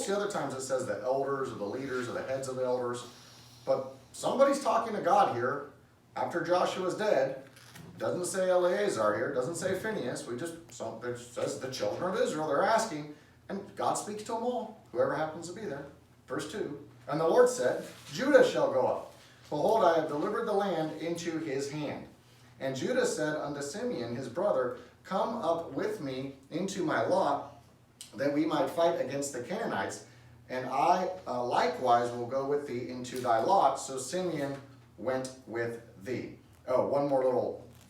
Most of the other times it says the elders or the leaders or the heads of the elders. But somebody's talking to God here after Joshua's dead. Doesn't say Eleazar here, doesn't say Phineas. It says the children of Israel, they're asking, and God speaks to them all, whoever happens to be there. Verse 2, and the Lord said, Judah shall go up. Behold, I have delivered the land into his hand. And Judah said unto Simeon his brother, come up with me into my lot, that we might fight against the Canaanites, and I likewise will go with thee into thy lot. So Simeon went with thee. Oh, one more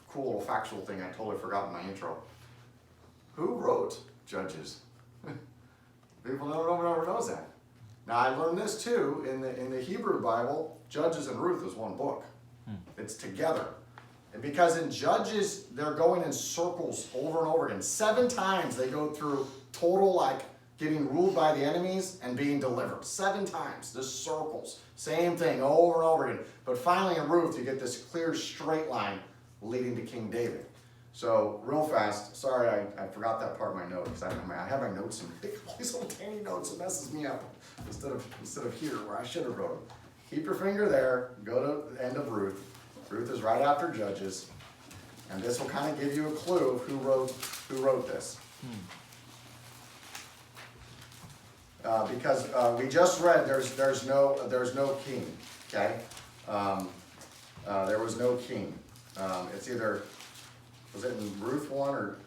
cool little factual thing I totally forgot in my intro. Who wrote Judges? People never knows that. Now I learned this too in the Hebrew Bible. Judges and Ruth is one book. It's together. And because in Judges they're going in circles over and over again. 7 times they go through total getting ruled by the enemies and being delivered. 7 times, just circles. Same thing over and over again. But finally in Ruth you get this clear straight line leading to King David. So real fast, sorry I forgot that part of my note because I have my notes in these little tiny notes. It messes me up instead of here where I should have wrote them. Keep your finger there. Go to the end of Ruth. Ruth is right after Judges, and this will kind of give you a clue of who wrote this. Because we just read there's no king. Okay, there was no king. It's either, was it in Ruth 1 or,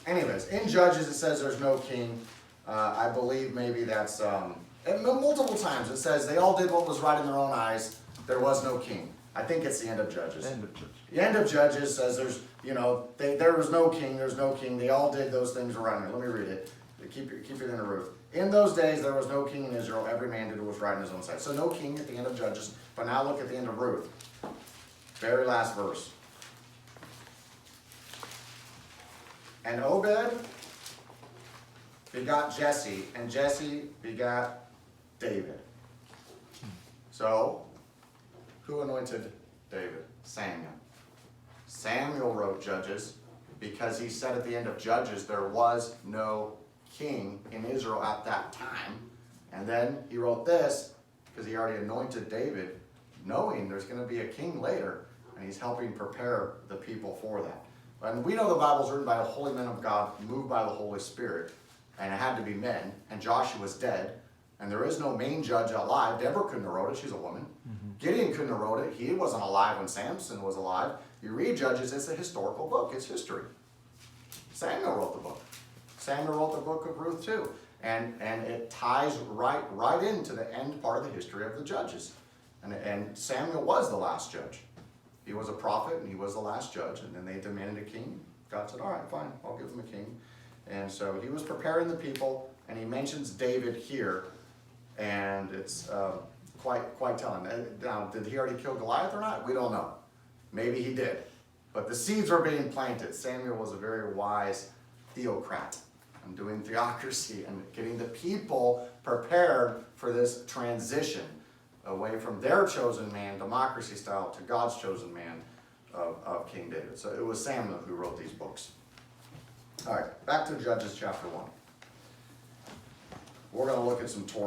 anyways, in Judges it says there's no king. I believe maybe that's, and multiple times it says they all did what was right in their own eyes. There was no king. I think it's the end of Judges. The end of Judges says there was no king, there's no king. They all did those things around here. Let me read it. Keep it in the Ruth. In those days there was no king in Israel. Every man did what was right in his own sight. So no king at the end of Judges. But now look at the end of Ruth. Very last verse. And Obed begot Jesse, and Jesse begot David. So, who anointed David? Samuel. Samuel wrote Judges because he said at the end of Judges there was no king in Israel at that time. And then he wrote this because he already anointed David, knowing there's going to be a king later, and he's helping prepare the people for that. And we know the Bible's written by the holy men of God, moved by the Holy Spirit, and it had to be men, and Joshua's dead, and there is no main judge alive. Deborah couldn't have wrote it, she's a woman. Gideon couldn't have wrote it, he wasn't alive when Samson was alive. You read Judges, it's a historical book, it's history. Samuel wrote the book. Samuel wrote the book of Ruth too, and it ties right into the end part of the history of the Judges. And Samuel was the last judge. He was a prophet and he was the last judge, and then they demanded a king. God said, all right, fine, I'll give him a king. And so he was preparing the people, and he mentions David here, and it's quite telling. Now, did he already kill Goliath or not? We don't know. Maybe he did. But the seeds were being planted. Samuel was a very wise theocrat and doing theocracy and getting the people prepared for this transition away from their chosen man, democracy style, to God's chosen man of King David. So it was Samuel who wrote these books. All right, back to Judges chapter 1. We're going to look at some Torah.